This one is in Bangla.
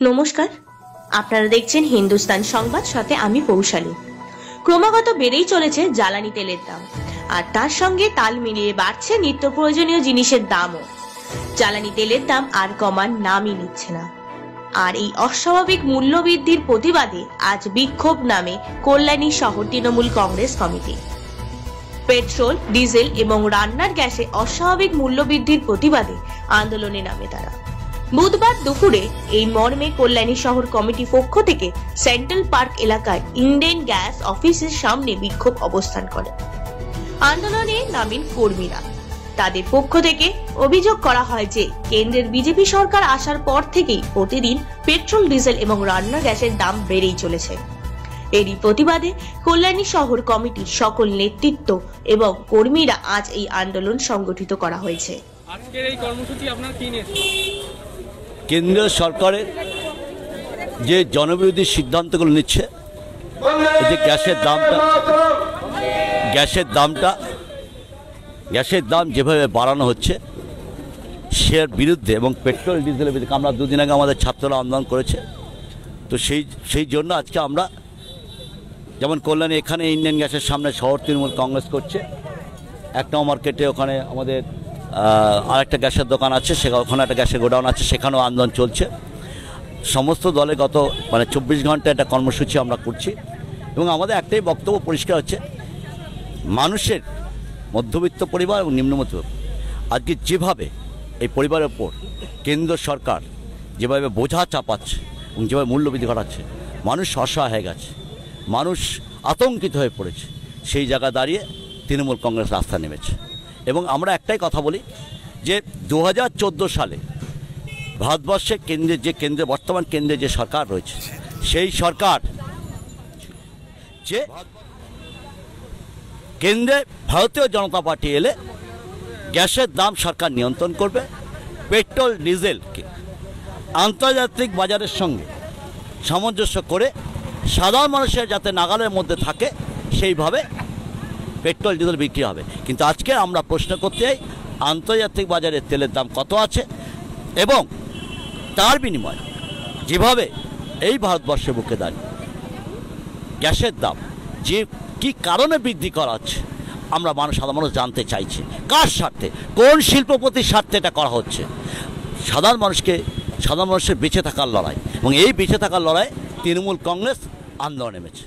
নমস্কার, আপনারা দেখছেন হিন্দুস্তান সংবাদ, সাথে আমি পৌশালী। ক্রমাগত বেড়েই চলেছে জ্বালানি তেলের দাম, আর তার সঙ্গে তাল মিলিয়ে বাড়ছে নিত্য প্রয়োজনীয় জিনিসের দামও। জ্বালানি তেলের দাম আর কমার নামই নিচ্ছে না। আর এই অস্বাভাবিক মূল্য বৃদ্ধির প্রতিবাদে আজ বিক্ষোভ নামে কল্যাণী শহর Trinamool Congress committee. Petrol, diesel এবং রান্নার গ্যাসে অস্বাভাবিক মূল্য বৃদ্ধির প্রতিবাদে আন্দোলনে নামে তারা। বুধবার দুপুরে এই মর্মে কল্যাণী শহর কমিটি পক্ষ থেকে সেন্ট্রাল পার্ক এলাকায় ইন্ডিয়ান গ্যাস অফিসের সামনে বিক্ষোভ অবস্থান করে। আন্দোলনে নামেন কর্মীরা। তাদের পক্ষ থেকে অভিযোগ করা হয় যে কেন্দ্রের বিজেপি সরকার আসার পর থেকেই প্রতিদিন পেট্রোল, ডিজেল এবং রান্নার গ্যাসের দাম বেড়েই চলেছে। এরই প্রতিবাদে কল্যাণী শহর কমিটির সকল নেতৃত্ব এবং কর্মীরা আজ এই আন্দোলন সংগঠিত করা হয়েছে। আজকের এই কর্মসূচি আপনারা কি নিয়েছেন? কেন্দ্রীয় সরকারের যে জনবিরোধী সিদ্ধান্তগুলো নিচ্ছে, এই যে গ্যাসের দাম যেভাবে বাড়ানো হচ্ছে সের বিরুদ্ধে এবং পেট্রোল ডিজেলের বিরুদ্ধে আমরা দুদিন আগে আমাদের ছাত্ররা আন্দোলন করেছে। তো সেই জন্য আজকে আমরা যেমন কল্যাণী এখানে ইন্ডিয়ান গ্যাসের সামনে শহর তৃণমূল কংগ্রেস করছে, এক নম্বর মার্কেটে ওখানে আমাদের আরেকটা গ্যাসের দোকান আছে, ওখানে একটা গ্যাসের গোডাউন আছে, সেখানেও আন্দোলন চলছে। সমস্ত দলে গত 24 ঘন্টা একটা কর্মসূচি আমরা করছি এবং আমাদের একটাই বক্তব্য পরিষ্কার হচ্ছে, মানুষের মধ্যবিত্ত পরিবার এবং নিম্নমধ্যবিত্ত আজকে যেভাবে এই পরিবারের ওপর কেন্দ্র সরকার যেভাবে বোঝা চাপাচ্ছে এবং যেভাবে মূল্যবৃদ্ধি ঘটাচ্ছে, মানুষ অসহায় হয়ে গেছে, মানুষ আতঙ্কিত হয়ে পড়েছে। সেই জায়গা দাঁড়িয়ে তৃণমূল কংগ্রেস রাস্তা নেমেছে এবং আমরা একটাই কথা বলি যে 2014 সালে ভারতবর্ষের বর্তমান কেন্দ্রে যে সরকার রয়েছে, সেই সরকার যে কেন্দ্রে ভারতীয় জনতা পার্টি এলে গ্যাসের দাম সরকার নিয়ন্ত্রণ করবে, পেট্রোল ডিজেলকে আন্তর্জাতিক বাজারের সঙ্গে সামঞ্জস্য করে সাধারণ মানুষের যাতে নাগালের মধ্যে থাকে সেইভাবে পেট্রোল ডিজেল বিক্রি হবে। কিন্তু আজকে আমরা প্রশ্ন করতে চাই, আন্তর্জাতিক বাজারে তেলের দাম কত আছে এবং তার বিনিময়ে যেভাবে এই ভারতবর্ষের বুকে দাঁড়িয়ে গ্যাসের দাম যে কি কারণে বৃদ্ধি করা হচ্ছে, আমরা সাধারণ মানুষ জানতে চাইছি কার স্বার্থে, কোন শিল্পপতির স্বার্থে এটা করা হচ্ছে। সাধারণ মানুষের বেঁচে থাকার লড়াই, এবং এই বেঁচে থাকার লড়াই তৃণমূল কংগ্রেস আন্দোলন নেমেছে।